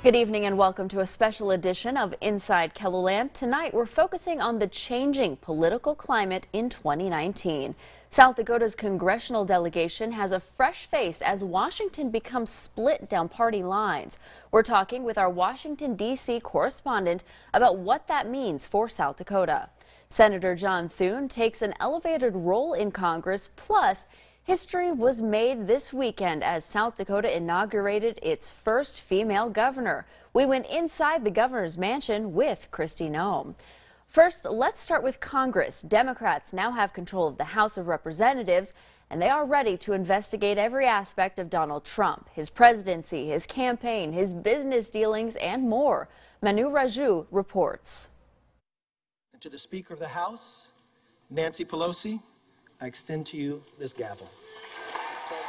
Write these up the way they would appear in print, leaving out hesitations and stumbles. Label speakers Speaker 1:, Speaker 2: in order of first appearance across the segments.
Speaker 1: Good evening and welcome to a special edition of Inside KELOLAND. Tonight we're focusing on the changing political climate in 2019. South Dakota's congressional delegation has a fresh face as Washington becomes split down party lines. We're talking with our Washington, D.C. correspondent about what that means for South Dakota. Senator John Thune takes an elevated role in Congress, plus history was made this weekend as South Dakota inaugurated its first female governor. We went inside the governor's mansion with Kristi Noem. First, let's start with Congress. Democrats now have control of the House of Representatives, and they are ready to investigate every aspect of Donald Trump, his presidency, his campaign, his business dealings, and more. Manu Raju reports.
Speaker 2: And to the Speaker of the House, Nancy Pelosi, I extend to you this gavel.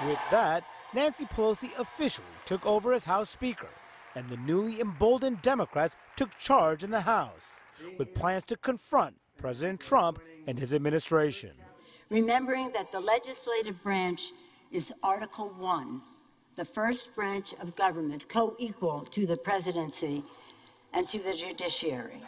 Speaker 3: With that, Nancy Pelosi officially took over as House Speaker, and the newly emboldened Democrats took charge in the House, with plans to confront President Trump and his administration.
Speaker 4: Remembering that the legislative branch is Article 1, the first branch of government, co-equal to the presidency and to the judiciary.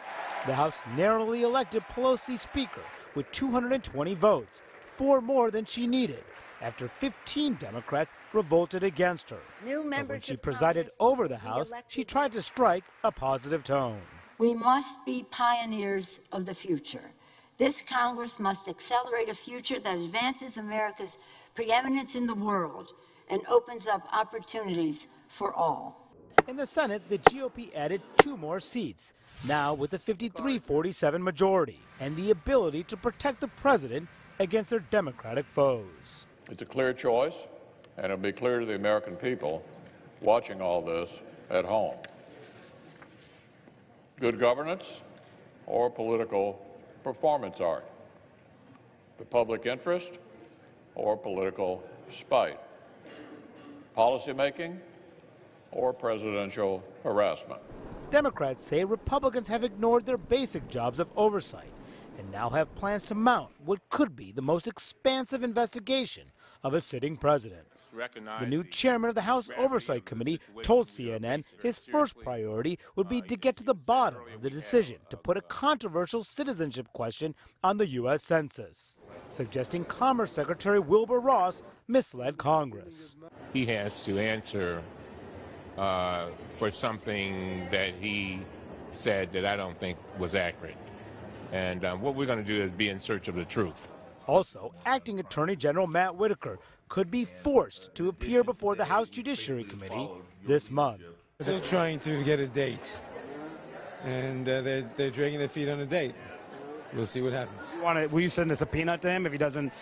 Speaker 3: The House narrowly elected Pelosi Speaker with 220 votes, 4 more than she needed, after 15 Democrats revolted against her. But when she presided over the House, she tried to strike a positive tone.
Speaker 4: We must be pioneers of the future. This Congress must accelerate a future that advances America's preeminence in the world and opens up opportunities for all.
Speaker 3: In the Senate, the GOP added 2 more seats, now with a 53-47 majority, and the ability to protect the president against their Democratic foes.
Speaker 5: It's a clear choice, and it'll be clear to the American people watching all this at home. Good governance or political performance art. The public interest or political spite. Policymaking or presidential harassment.
Speaker 3: Democrats say Republicans have ignored their basic jobs of oversight and now have plans to mount what could be the most expansive investigation of a sitting president. The new chairman of the House Oversight Committee told CNN his first priority would be to get to the bottom of the decision to put a controversial citizenship question on the U.S. Census, suggesting Commerce Secretary Wilbur Ross misled Congress.
Speaker 6: He has to answer for something that he said that I don't think was accurate. And what we're going to do is be in search of the truth.
Speaker 3: Also, Acting Attorney General Matt Whitaker could be forced to appear before the House Judiciary Committee this month.
Speaker 7: They're trying to get a date, and they're dragging their feet on a date. We'll see what happens.
Speaker 3: Will you send a subpoena to him if he doesn't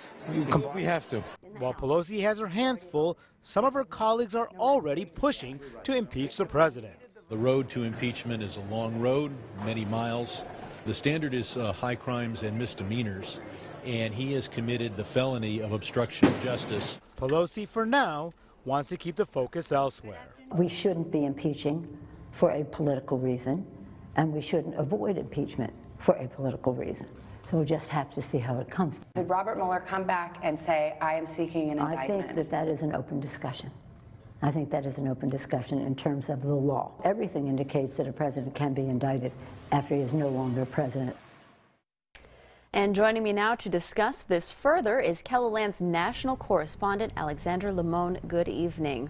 Speaker 3: comply?
Speaker 7: We have to.
Speaker 3: While Pelosi has her hands full, some of her colleagues are already pushing to impeach the president.
Speaker 8: The road to impeachment is a long road, many miles. The standard is high crimes and misdemeanors, and he has committed the felony of obstruction of justice.
Speaker 3: Pelosi, for now, wants to keep the focus elsewhere.
Speaker 9: We shouldn't be impeaching for a political reason, and we shouldn't avoid impeachment for a political reason. So we'll just have to see how it comes.
Speaker 10: Did Robert Mueller come back and say, I am seeking an indictment?
Speaker 9: I think that that is an open discussion. I think that is an open discussion in terms of the law. Everything indicates that a president can be indicted after he is no longer president.
Speaker 1: And joining me now to discuss this further is KELOLAND's national correspondent, Alexandra Limon. Good evening.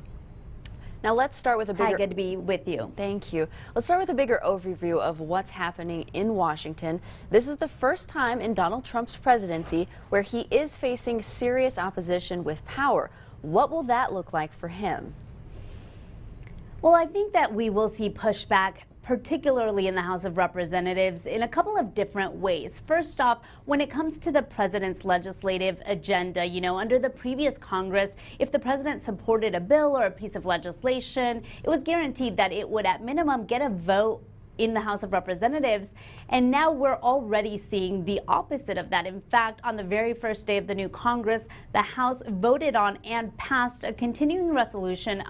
Speaker 1: Now let's start with a bigger...
Speaker 11: Hi, good to be with you.
Speaker 1: Thank you. Let's start with a bigger overview of what's happening in Washington. This is the first time in Donald Trump's presidency where he is facing serious opposition with power. What will that look like for him?
Speaker 11: Well, I think that we will see pushback, particularly in the House of Representatives, in a couple of different ways. First off, when it comes to the president's legislative agenda, you know, under the previous Congress, if the president supported a bill or a piece of legislation, it was guaranteed that it would at minimum get a vote in the House of Representatives, and now we're already seeing the opposite of that. In fact, on the very first day of the new Congress, the House voted on and passed a continuing resolution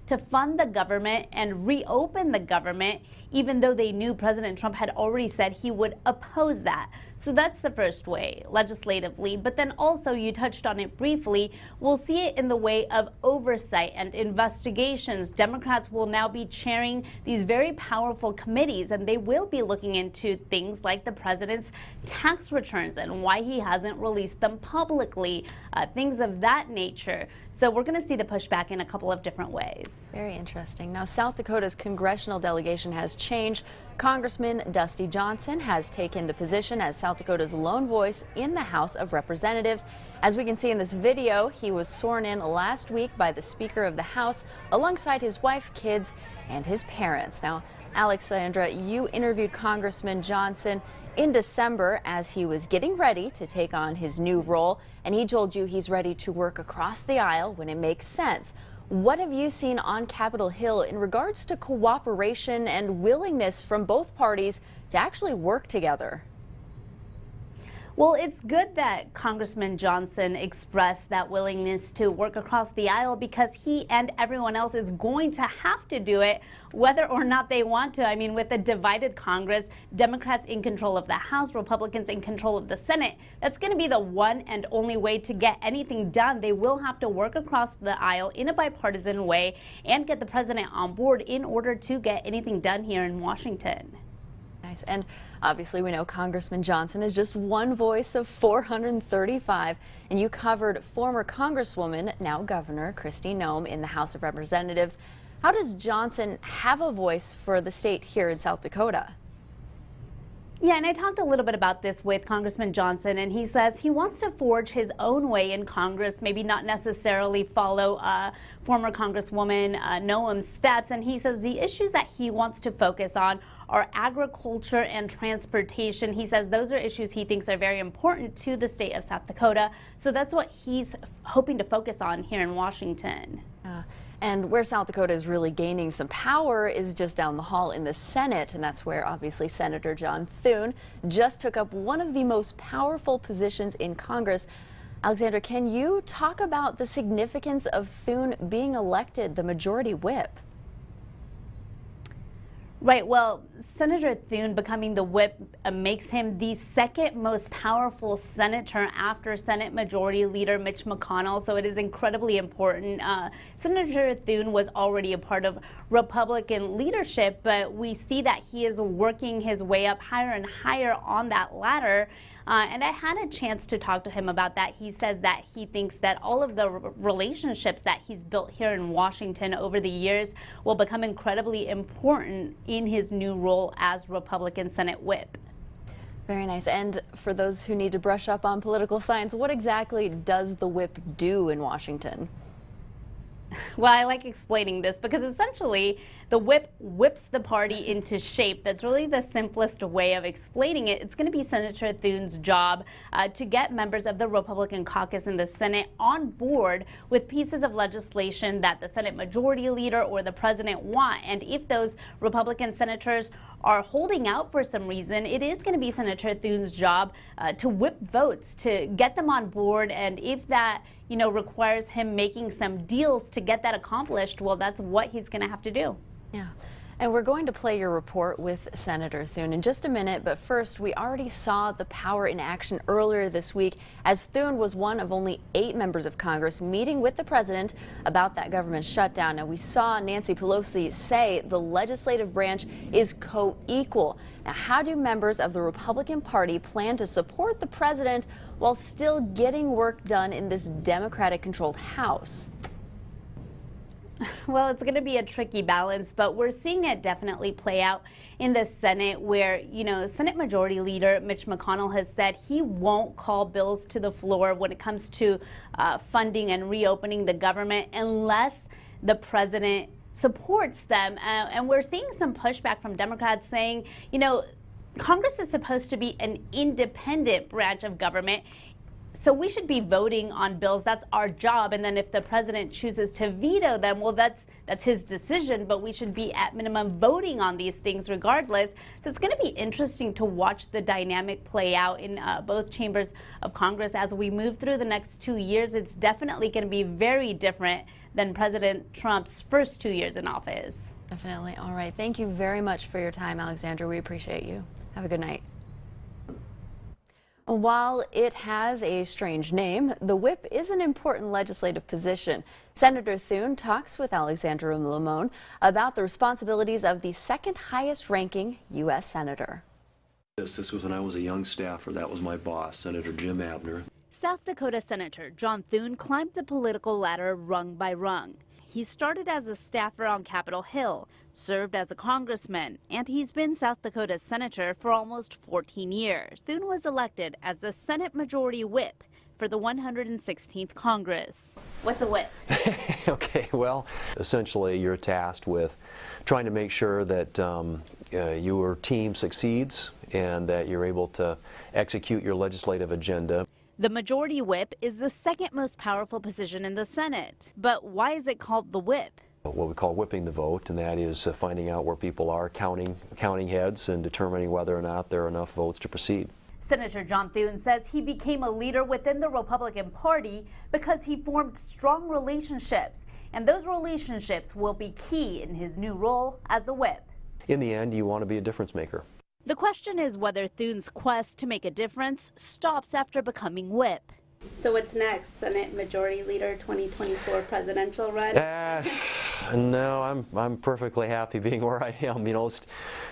Speaker 11: to fund the government and reopen the government, even though they knew President Trump had already said he would oppose that. So that's the first way, legislatively. But then also, you touched on it briefly, we'll see it in the way of oversight and investigations. Democrats will now be chairing these very powerful committees, and they will be looking into things like the president's tax returns and why he hasn't released them publicly, things of that nature. So we're going to see the pushback in a couple of different ways.
Speaker 1: Very interesting. Now, South Dakota's congressional delegation has changed. Congressman Dusty Johnson has taken the position as South Dakota's lone voice in the House of Representatives. As we can see in this video, he was sworn in last week by the Speaker of the House alongside his wife, kids, and his parents. Now, Alexandra, you interviewed Congressman Johnson in December as he was getting ready to take on his new role, and he told you he's ready to work across the aisle when it makes sense. What have you seen on Capitol Hill in regards to cooperation and willingness from both parties to actually work together?
Speaker 11: Well, it's good that Congressman Johnson expressed that willingness to work across the aisle, because he and everyone else is going to have to do it whether or not they want to. I mean, with a divided Congress, Democrats in control of the House, Republicans in control of the Senate, that's going to be the one and only way to get anything done. They will have to work across the aisle in a bipartisan way and get the president on board in order to get anything done here in Washington.
Speaker 1: Nice. And obviously we know Congressman Johnson is just one voice of 435, and you covered former Congresswoman, now Governor Kristi Noem in the House of Representatives. How does Johnson have a voice for the state here in South Dakota?
Speaker 11: Yeah, and I talked a little bit about this with Congressman Johnson, and he says he wants to forge his own way in Congress, maybe not necessarily follow former Congresswoman Noem's steps. And he says the issues that he wants to focus on are agriculture and transportation. He says those are issues he thinks are very important to the state of South Dakota. So that's what he's hoping to focus on here in Washington.
Speaker 1: And where South Dakota is really gaining some power is just down the hall in the Senate, and that's where obviously Senator John Thune just took up one of the most powerful positions in Congress. Alexandra, can you talk about the significance of Thune being elected the majority whip?
Speaker 11: Right. Well, Senator Thune becoming the whip makes him the second most powerful senator after Senate Majority Leader Mitch McConnell. So it is incredibly important. Senator Thune was already a part of Republican leadership, but we see that he is working his way up higher and higher on that ladder. And I had a chance to talk to him about that. He says that he thinks that all of the relationships that he's built here in Washington over the years will become incredibly important in his new role as Republican Senate whip.
Speaker 1: Very nice. And for those who need to brush up on political science, what exactly does the whip do in Washington?
Speaker 11: Well, I like explaining this because essentially the whip whips the party into shape. That's really the simplest way of explaining it. It's going to be Senator Thune's job to get members of the Republican caucus in the Senate on board with pieces of legislation that the Senate Majority Leader or the president want. And if those Republican senators are holding out for some reason, it is going to be Senator Thune's job to whip votes, to get them on board. And if that requires him making some deals to get that accomplished, well, that's what he's going to have to do.
Speaker 1: Yeah. And we're going to play your report with Senator Thune in just a minute, but first, we already saw the power in action earlier this week as Thune was one of only 8 members of Congress meeting with the president about that government shutdown. Now, we saw Nancy Pelosi say the legislative branch is co-equal. Now, how do members of the Republican Party plan to support the president while still getting work done in this Democratic-controlled House?
Speaker 11: Well, it's going to be a tricky balance, but we're seeing it definitely play out in the Senate where, Senate Majority Leader Mitch McConnell has said he won't call bills to the floor when it comes to funding and reopening the government unless the president supports them. And we're seeing some pushback from Democrats saying, Congress is supposed to be an independent branch of government. So we should be voting on bills. That's our job. And then if the president chooses to veto them, well, that's his decision. But we should be at minimum voting on these things regardless. So it's going to be interesting to watch the dynamic play out in both chambers of Congress as we move through the next 2 years. It's definitely going to be very different than President Trump's first 2 years in office.
Speaker 1: Definitely. All right. Thank you very much for your time, Alexandra. We appreciate you. Have a good night. While it has a strange name, the whip is an important legislative position. Senator Thune talks with Alexandra Limon about the responsibilities of the second highest ranking U.S. Senator.
Speaker 12: This was when I was a young staffer. That was my boss, Senator Jim Abner.
Speaker 11: South Dakota Senator John Thune climbed the political ladder rung by rung. He started as a staffer on Capitol Hill, served as a congressman, and he's been South Dakota's senator for almost 14 years. Thune was elected as the Senate Majority Whip for the 116th Congress. What's a whip?
Speaker 12: Okay, well, essentially you're tasked with trying to make sure that your team succeeds and that you're able to execute your legislative agenda.
Speaker 11: The Majority Whip is the second most powerful position in the Senate. But why is it called the whip?
Speaker 12: What we call whipping the vote, and that is finding out where people are, counting heads and determining whether or not there are enough votes to proceed.
Speaker 11: Senator John Thune says he became a leader within the Republican Party because he formed strong relationships, and those relationships will be key in his new role as the whip.
Speaker 12: In the end, you want to be a difference maker.
Speaker 11: The question is whether Thune's quest to make a difference stops after becoming whip. So what's next? Senate Majority Leader 2024 presidential run?
Speaker 12: No, I'm perfectly happy being where I am. You know, let's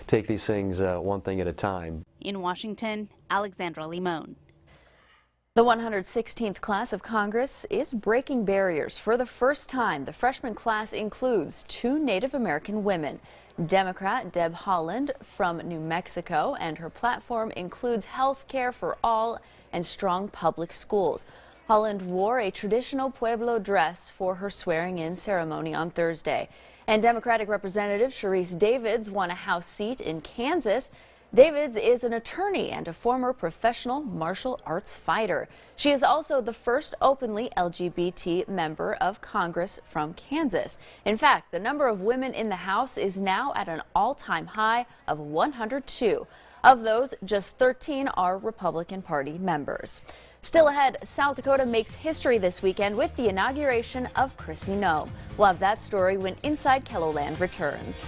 Speaker 12: take these things one thing at a time.
Speaker 11: In Washington, Alexandra Limon.
Speaker 1: The 116th class of Congress is breaking barriers. For the first time, the freshman class includes 2 Native American women. Democrat Deb Haaland from New Mexico, and her platform includes health care for all and strong public schools. Haaland wore a traditional Pueblo dress for her swearing-in ceremony on Thursday. And Democratic Representative Sharice Davids won a House seat in Kansas. Davids is an attorney and a former professional martial arts fighter. She is also the first openly LGBT member of Congress from Kansas. In fact, the number of women in the House is now at an all-time high of 102. Of those, just 13 are Republican Party members. Still ahead, South Dakota makes history this weekend with the inauguration of Kristi Noem. We'll have that story when Inside KELOLAND returns.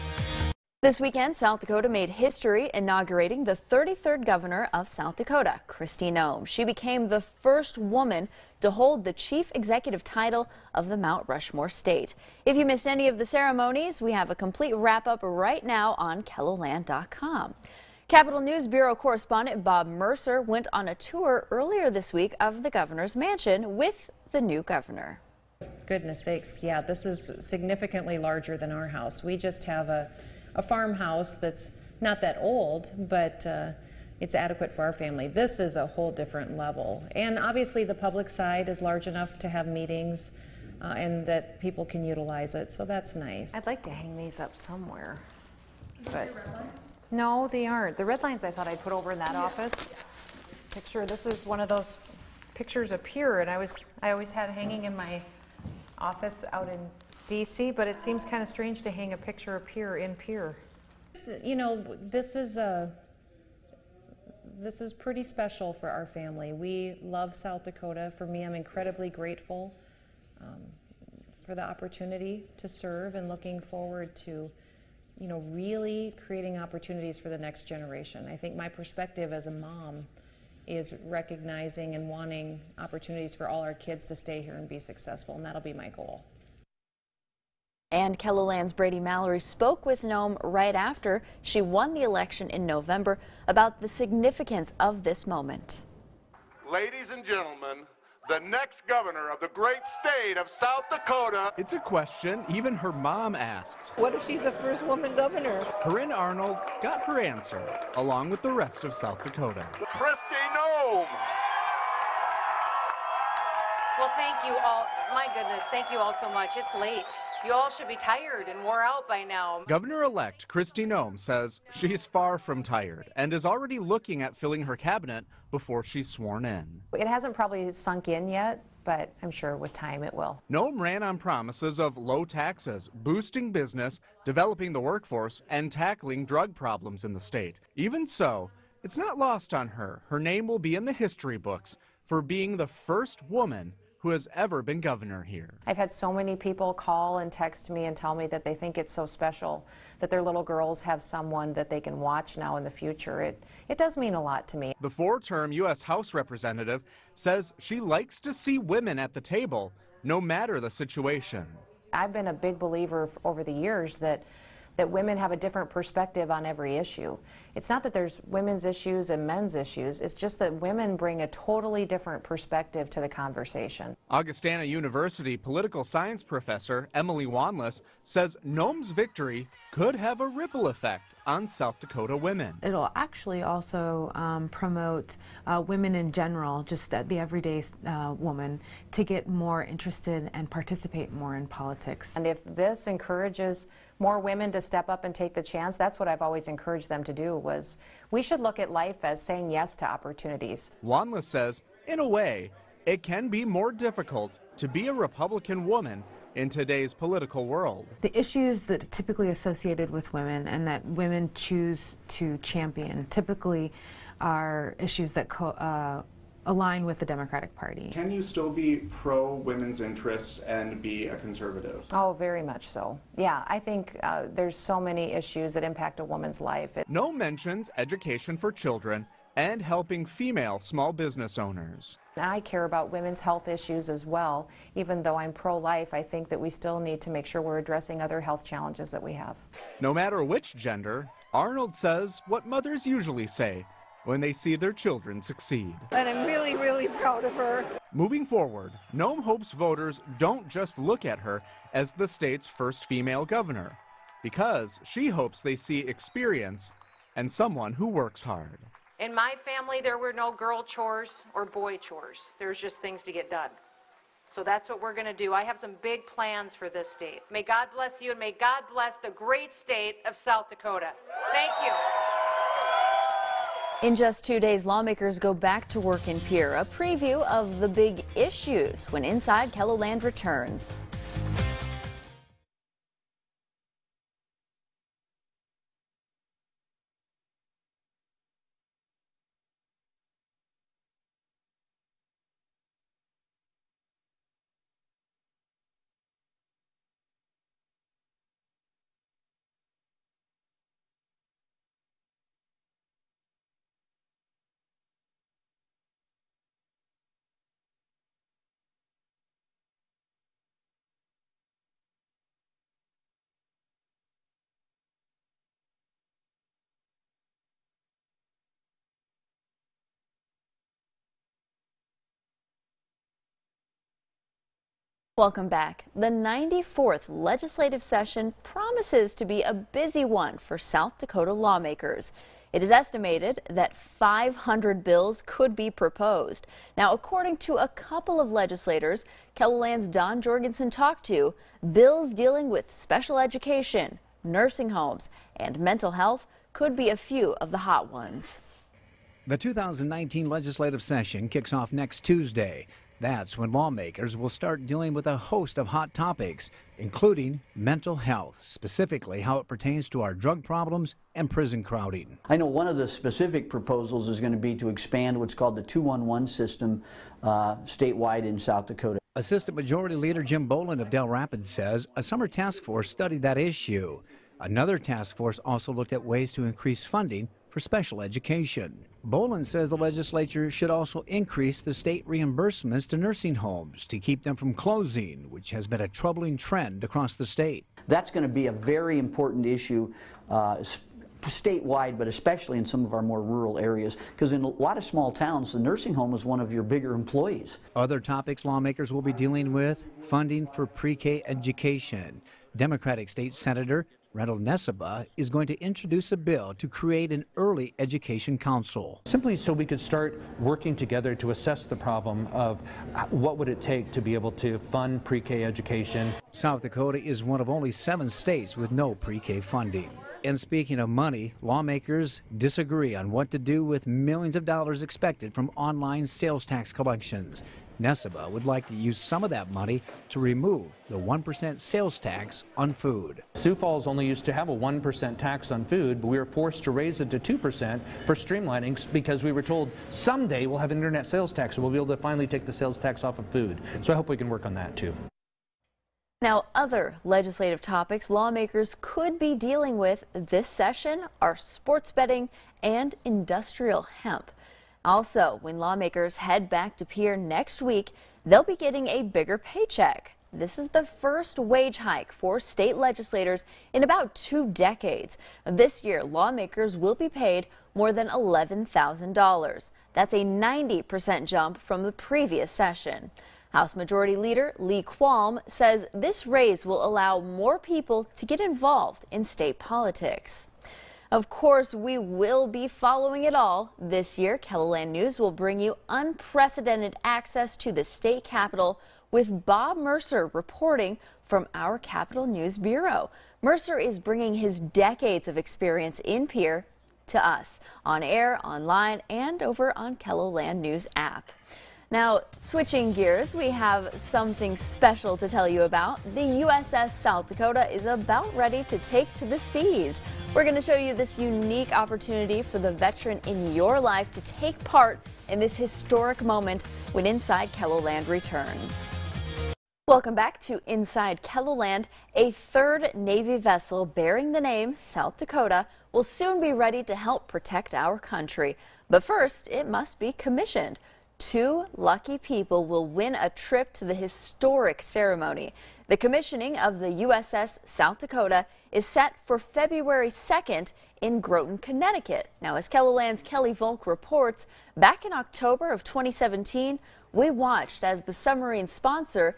Speaker 1: This weekend, South Dakota made history inaugurating the 33rd governor of South Dakota, Kristi Noem. She became the first woman to hold the chief executive title of the Mount Rushmore state. If you missed any of the ceremonies, we have a complete wrap-up right now on KELOLAND.com. Capitol News Bureau correspondent Bob Mercer went on a tour earlier this week of the governor's mansion with the new governor.
Speaker 13: Goodness sakes, yeah, this is significantly larger than our house. We just have a farmhouse that's not that old, but it's adequate for our family. This is a whole different level. And obviously the public side is large enough to have meetings and that people can utilize it, so that's nice.
Speaker 14: I'd like to hang these up somewhere. But no, they aren't. The red lines I thought I'd put over in that office. Picture, this is one of those pictures up here, and I always had hanging in my office out in DC, but it seems kind of strange to hang a picture up here in Pier.
Speaker 13: You know, this is pretty special for our family. We love South Dakota. For me, I'm incredibly grateful for the opportunity to serve and looking forward to, you know, really creating opportunities for the next generation. I think my perspective as a mom is recognizing and wanting opportunities for all our kids to stay here and be successful, and that'll be my goal.
Speaker 1: And KELOLAND's Brady Mallory spoke with Noem right after she won the election in November about the significance of this moment.
Speaker 15: Ladies and gentlemen, the next governor of the great state of South Dakota.
Speaker 16: It's a question even her mom asked.
Speaker 17: What if she's the first woman governor?
Speaker 16: Corinne Arnold got her answer, along with the rest of South Dakota.
Speaker 15: Kristi Noem.
Speaker 18: Well, thank you all. My goodness, thank you all so much. It's late. You all should be tired and wore out by now.
Speaker 16: Governor-elect Kristi Noem says she's far from tired and is already looking at filling her cabinet before she's sworn in.
Speaker 14: It hasn't probably sunk in yet, but I'm sure with time it will.
Speaker 16: Noem ran on promises of low taxes, boosting business, developing the workforce, and tackling drug problems in the state. Even so, it's not lost on her. Her name will be in the history books for being the first woman who has ever been governor here.
Speaker 14: I've had so many people call and text me and tell me that they think it's so special that their little girls have someone that they can watch now in the future. It does mean a lot to me.
Speaker 16: The four-term U.S. House representative says she likes to see women at the table, no matter the situation.
Speaker 14: I've been a big believer over the years that women have a different perspective on every issue. It's not that there's women's issues and men's issues, it's just that women bring a totally different perspective to the conversation.
Speaker 16: Augustana University political science professor Emily Wanless says Noem's victory could have a ripple effect on South Dakota women.
Speaker 19: It'll actually also promote women in general, just the everyday woman, to get more interested and participate more in politics.
Speaker 14: And if this encourages more women to step up and take the chance, that's what I've always encouraged them to do, was we should look at life as saying yes to opportunities.
Speaker 16: Wanless says, in a way, it can be more difficult to be a Republican woman in today's political world.
Speaker 19: The issues that are typically associated with women and that women choose to champion typically are issues that align with the Democratic Party.
Speaker 20: Can you still be pro-women's interests and be a conservative?
Speaker 14: Oh, very much so. Yeah, I think there's so many issues that impact a woman's life.
Speaker 16: Noem mentions education for children and helping female small business owners.
Speaker 14: I care about women's health issues as well. Even though I'm pro-life, I think that we still need to make sure we're addressing other health challenges that we have.
Speaker 16: No matter which gender, Arnold says what mothers usually say when they see their children succeed.
Speaker 17: And I'm really, really proud of her.
Speaker 16: Moving forward, Noem hopes voters don't just look at her as the state's first female governor, because she hopes they see experience and someone who works hard.
Speaker 18: In my family, there were no girl chores or boy chores. There was just things to get done. So that's what we're going to do. I have some big plans for this state. May God bless you, and may God bless the great state of South Dakota. Thank you.
Speaker 1: In just 2 days, lawmakers go back to work in Pierre. A preview of the big issues when Inside KELOLAND returns. Welcome back. The 94th legislative session promises to be a busy one for South Dakota lawmakers. It is estimated that 500 bills could be proposed. Now, according to a couple of legislators KELOLAND's Don Jorgensen talked to, bills dealing with special education, nursing homes, and mental health could be a few of the hot ones.
Speaker 21: The 2019 legislative session kicks off next Tuesday. That's when lawmakers will start dealing with a host of hot topics, including mental health, specifically how it pertains to our drug problems and prison crowding.
Speaker 22: I know one of the specific proposals is going to be to expand what's called the 211 system statewide in South Dakota.
Speaker 21: Assistant Majority Leader Jim Boland of Del Rapids says a summer task force studied that issue. Another task force also looked at ways to increase funding for special education. Boland says the legislature should also increase the state reimbursements to nursing homes to keep them from closing, which has been a troubling trend across the state.
Speaker 22: That's going to be a very important issue statewide, but especially in some of our more rural areas, because in a lot of small towns, the nursing home is one of your bigger employees.
Speaker 21: Other topics lawmakers will be dealing with: funding for pre-K education. Democratic State Senator Randall Neseba is going to introduce a bill to create an early education council.
Speaker 2: Simply so we could start working together to assess the problem of what would it take to be able to fund pre-K education.
Speaker 21: South Dakota is one of only 7 states with no pre-K funding. And speaking of money, lawmakers disagree on what to do with millions of dollars expected from online sales tax collections. Neseba would like to use some of that money to remove the 1% sales tax on food.
Speaker 2: Sioux Falls only used to have a 1% tax on food, but we were forced to raise it to 2% for streamlining because we were told someday we'll have an internet sales tax and we'll be able to finally take the sales tax off of food. So I hope we can work on that too.
Speaker 1: Now, other legislative topics lawmakers could be dealing with this session are sports betting and industrial hemp. Also, when lawmakers head back to Pierre next week, they'll be getting a bigger paycheck. This is the first wage hike for state legislators in about 2 decades. This year, lawmakers will be paid more than $11,000. That's a 90% jump from the previous session. House Majority Leader Lee Qualm says this raise will allow more people to get involved in state politics. Of course, we will be following it all. This year, KELOLAND News will bring you unprecedented access to the state capitol with Bob Mercer reporting from our Capitol News Bureau. Mercer is bringing his decades of experience in Pierre to us on air, online, and over on KELOLAND News app. Now, switching gears, we have something special to tell you about. The USS South Dakota is about ready to take to the seas. We're going to show you this unique opportunity for the veteran in your life to take part in this historic moment when Inside KELOLAND returns. Welcome back to Inside KELOLAND. A 3rd Navy vessel bearing the name South Dakota will soon be ready to help protect our country. But first, it must be commissioned. 2 lucky people will win a trip to the historic ceremony. The commissioning of the USS South Dakota is set for February 2nd in Groton, Connecticut. Now, as KELOLAND's Kelly Volk reports, back in October of 2017, we watched as the submarine sponsor